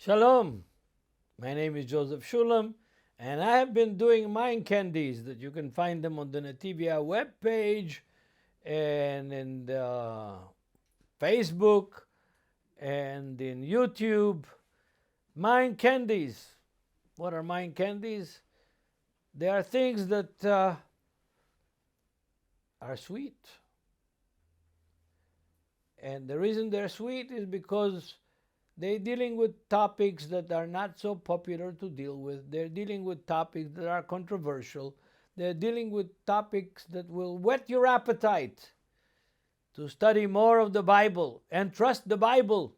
Shalom, my name is Joseph Shulam, and I have been doing M Candies that you can find them on the Netivyah webpage and in Facebook and in YouTube. M Candies. What are M Candies? They are things that are sweet. And the reason they're sweet is because they're dealing with topics that are not so popular to deal with. They're dealing with topics that are controversial. They're dealing with topics that will whet your appetite to study more of the Bible and trust the Bible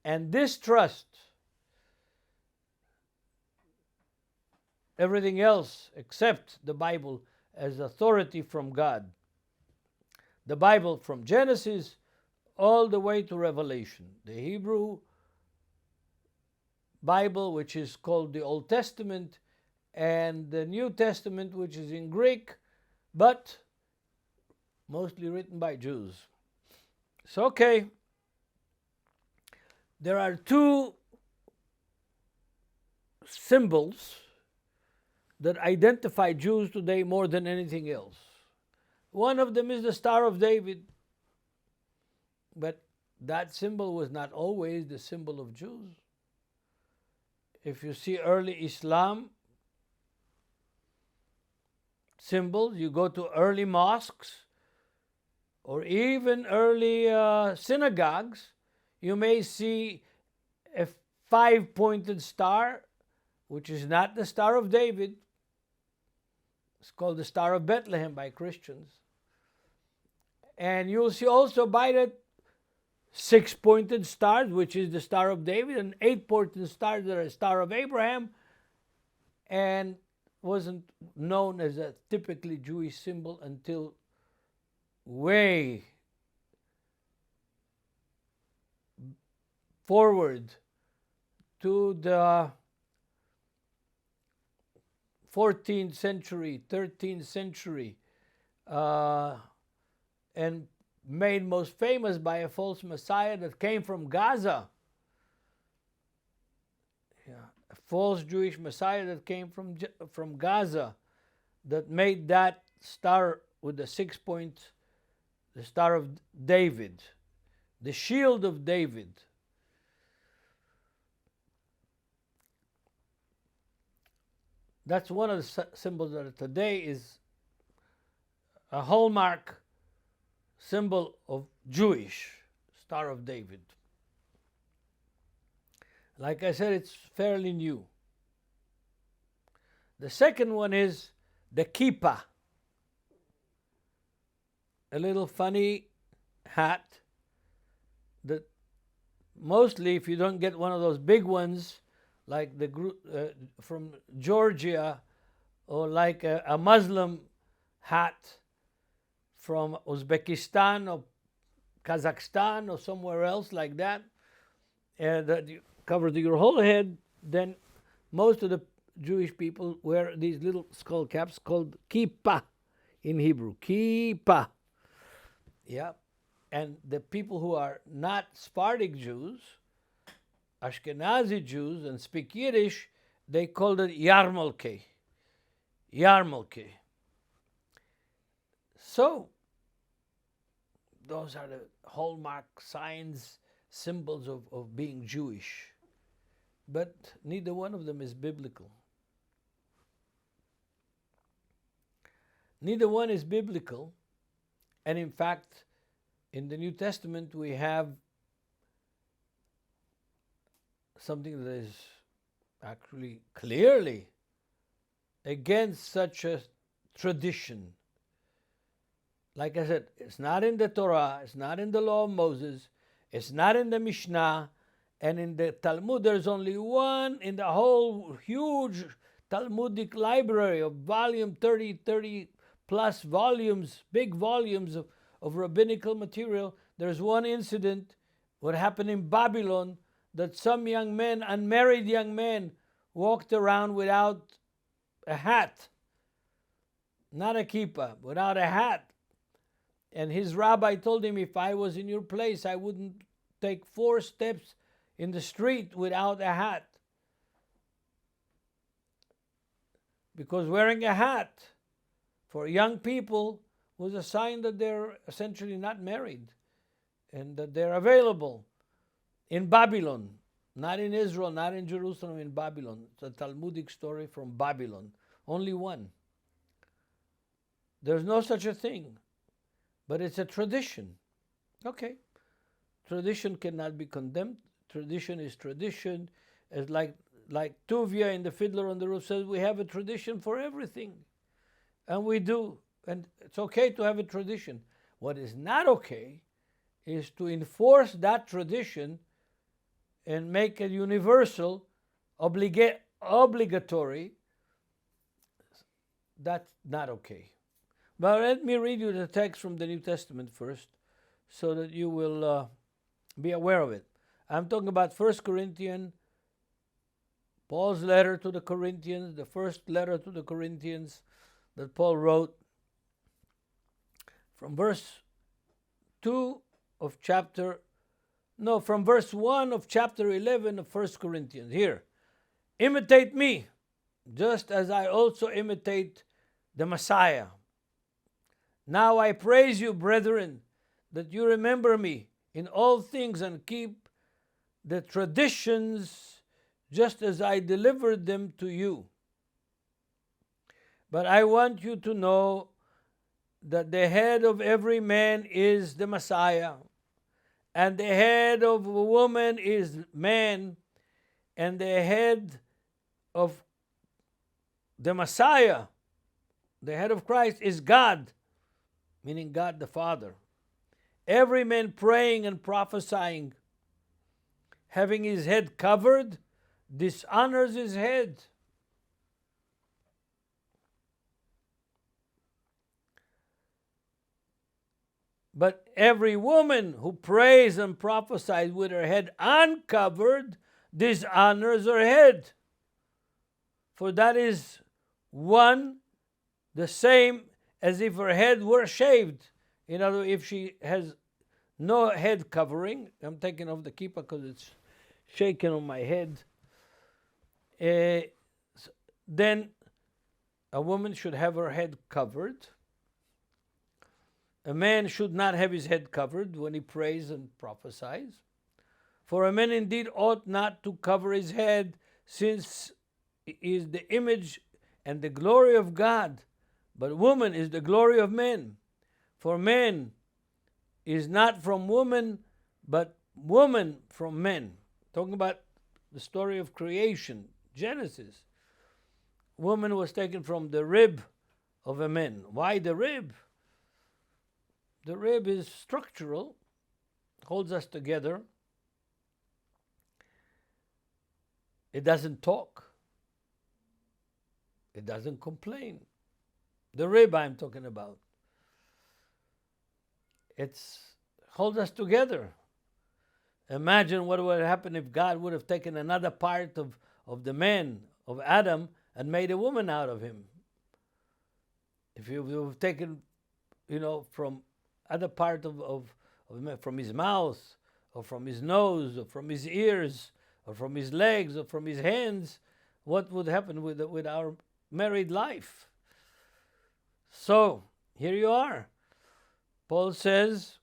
and distrust everything else except the Bible as authority from God. The Bible from Genesis all the way to Revelation. The Hebrew Bible, which is called the Old Testament, and the New Testament, which is in Greek, but mostly written by Jews. So, okay, there are two symbols that identify Jews today more than anything else. One of them is the Star of David. But that symbol was not always the symbol of Jews. If you see early Islam symbols, you go to early mosques or even early synagogues, you may see a 5-pointed star, which is not the Star of David. It's called the Star of Bethlehem by Christians. And you'll see also by that 6-pointed stars, which is the Star of David, and 8-pointed stars that are the Star of Abraham, and wasn't known as a typically Jewish symbol until way forward to the 14th century, 13th century, and made most famous by a false Messiah that came from Gaza. A false Jewish Messiah that came from Gaza that made that star with the 6 points, the Star of David, the Shield of David. That's one of the symbols that today is a hallmark symbol of Jewish, Star of David. Like I said, it's fairly new. The second one is the kippah, a little funny hat that mostly, if you don't get one of those big ones like the from Georgia, or like a Muslim hat from Uzbekistan or Kazakhstan or somewhere else like that, and that you cover your whole head, then most of the Jewish people wear these little skull caps called kippah in Hebrew. Kippah. Yeah. And the people who are not Sephardic Jews, Ashkenazi Jews, and speak Yiddish, they called it Yarmulke. Yarmulke. So, those are the hallmark signs, symbols of being Jewish. But neither one of them is biblical. Neither one is biblical. And in fact, in the New Testament, we have something that is actually clearly against such a tradition. Like I said, it's not in the Torah, it's not in the law of Moses, it's not in the Mishnah, and in the Talmud there's only one in the whole huge Talmudic library of volume 30 plus volumes, big volumes of rabbinical material. There's one incident, what happened in Babylon, that some young men, unmarried young men, walked around without a hat, not a kippah, without a hat. And his rabbi told him, if I was in your place, I wouldn't take 4 steps in the street without a hat. Because wearing a hat for young people was a sign that they're essentially not married and that they're available in Babylon, not in Israel, not in Jerusalem, in Babylon. It's a Talmudic story from Babylon. Only one. There's no such a thing, but it's a tradition. Okay. Tradition cannot be condemned. Tradition is tradition. It's like Tuvia in The Fiddler on the Roof says, we have a tradition for everything. And we do. And it's okay to have a tradition. What is not okay is to enforce that tradition and make it universal, obligatory. That's not okay. But let me read you the text from the New Testament first so that you will be aware of it. I'm talking about 1 Corinthians, Paul's letter to the Corinthians, the first letter to the Corinthians that Paul wrote, from verse 1 of chapter 11 of 1 Corinthians. Here, imitate me, just as I also imitate the Messiah. Now I praise you, brethren, that you remember me in all things and keep the traditions just as I delivered them to you. But I want you to know that the head of every man is the Messiah, and the head of a woman is man, and the head of the Messiah, the head of Christ, is God, meaning God the Father. Every man praying and prophesying, having his head covered, dishonors his head. But every woman who prays and prophesies with her head uncovered dishonors her head. For that is the same as if her head were shaved. In other words, if she has no head covering, I'm taking off the kippah because it's shaking on my head, then a woman should have her head covered. A man should not have his head covered when he prays and prophesies. For a man indeed ought not to cover his head, since he is the image and the glory of God. But woman is the glory of men. For man is not from woman, but woman from men. Talking about the story of creation, Genesis. Woman was taken from the rib of a man. Why the rib? The rib is structural, holds us together. It doesn't talk. It doesn't complain. The rib I'm talking about. It holds us together. Imagine what would happen if God would have taken another part of the man, of Adam, and made a woman out of him. If you would have taken, from other part from his mouth, or from his nose, or from his ears, or from his legs, or from his hands, what would happen with our married life? So, here you are. Paul says,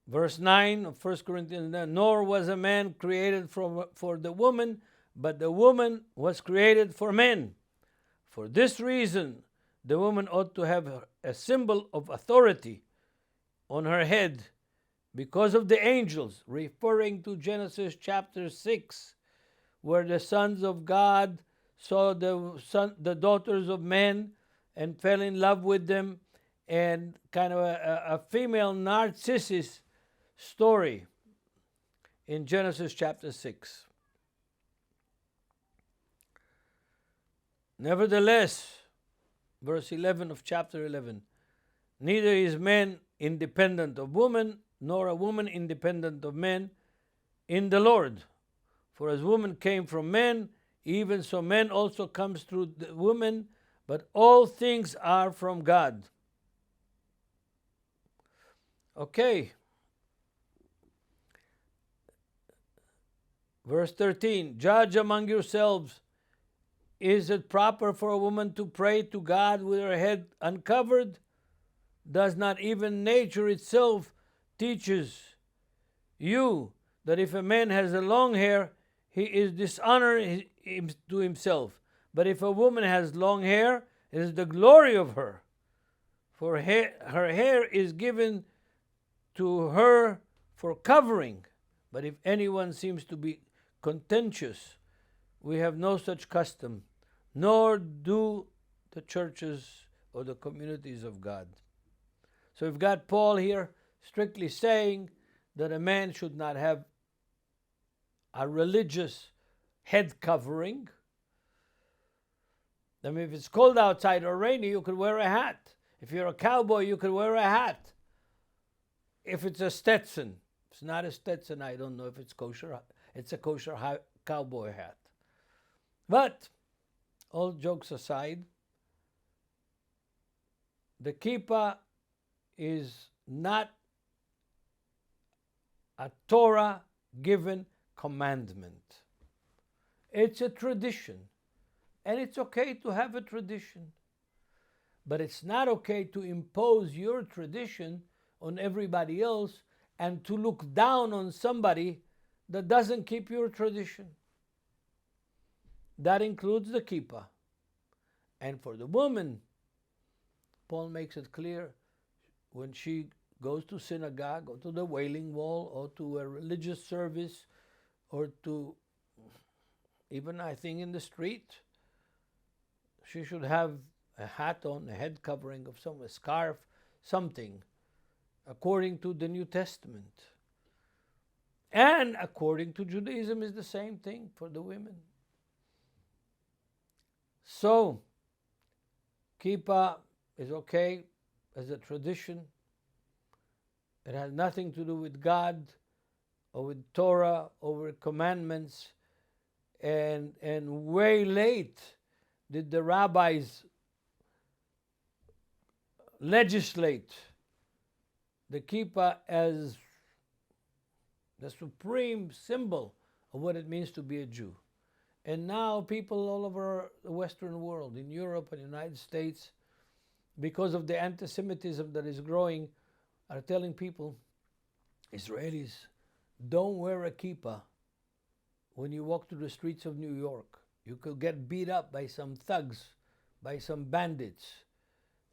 verse 9 of 1 Corinthians, nor was a man created for the woman, but the woman was created for men. For this reason, the woman ought to have a symbol of authority on her head because of the angels, referring to Genesis chapter 6, where the sons of God saw the daughters of men and fell in love with them, and kind of a female Narcissus story in Genesis chapter 6. Nevertheless, verse 11 of chapter 11, neither is man independent of woman, nor a woman independent of man in the Lord. For as woman came from men, even so man also comes through the woman, but all things are from God. Okay, Verse 13, judge among yourselves. Is it proper for a woman to pray to God with her head uncovered? Does not even nature itself teaches you that if a man has a long hair, he is dishonor to himself. But if a woman has long hair, it is the glory of her. For her hair is given to her for covering. But if anyone seems to be contentious, we have no such custom, nor do the churches or the communities of God. So we've got Paul here strictly saying that a man should not have a religious head covering. I mean, if it's cold outside or rainy, you could wear a hat. If you're a cowboy, you could wear a hat. If it's a Stetson, if it's not a Stetson, I don't know if it's kosher. It's a kosher cowboy hat. But, all jokes aside, the kippah is not a Torah-given commandment. It's a tradition. And it's okay to have a tradition. But it's not okay to impose your tradition on everybody else and to look down on somebody that doesn't keep your tradition. That includes the kippah. And for the woman, Paul makes it clear when she goes to synagogue or to the Wailing Wall or to a religious service or to even, I think, in the street, she should have a hat on, a head covering of some, a scarf, something, according to the New Testament. And according to Judaism is the same thing for the women. So, kippah is okay as a tradition. It has nothing to do with God or with Torah or with commandments. And way late did the rabbis legislate the kippah as the supreme symbol of what it means to be a Jew. And now people all over the Western world, in Europe and the United States, because of the anti-Semitism that is growing, are telling people, Israelis, don't wear a kippah when you walk through the streets of New York. You could get beat up by some thugs, by some bandits.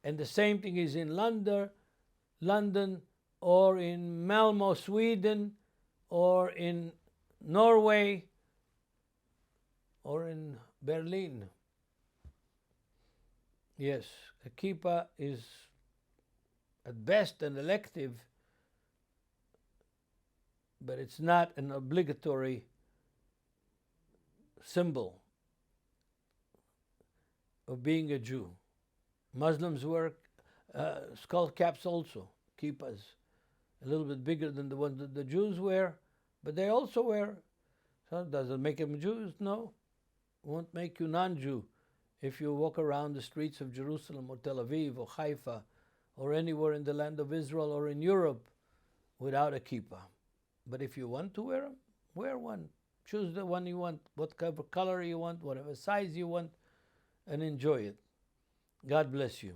And the same thing is in London, or in Malmo, Sweden, or in Norway, or in Berlin. Yes, a kippah is at best an elective, but it's not an obligatory symbol of being a Jew. Muslims wear skull caps also, kippahs, a little bit bigger than the ones that the Jews wear, but they also wear. So does it make them Jews? No. It won't make you non-Jew if you walk around the streets of Jerusalem or Tel Aviv or Haifa or anywhere in the land of Israel or in Europe without a kippah. But if you want to wear them, wear one. Choose the one you want, whatever color you want, whatever size you want, and enjoy it. God bless you.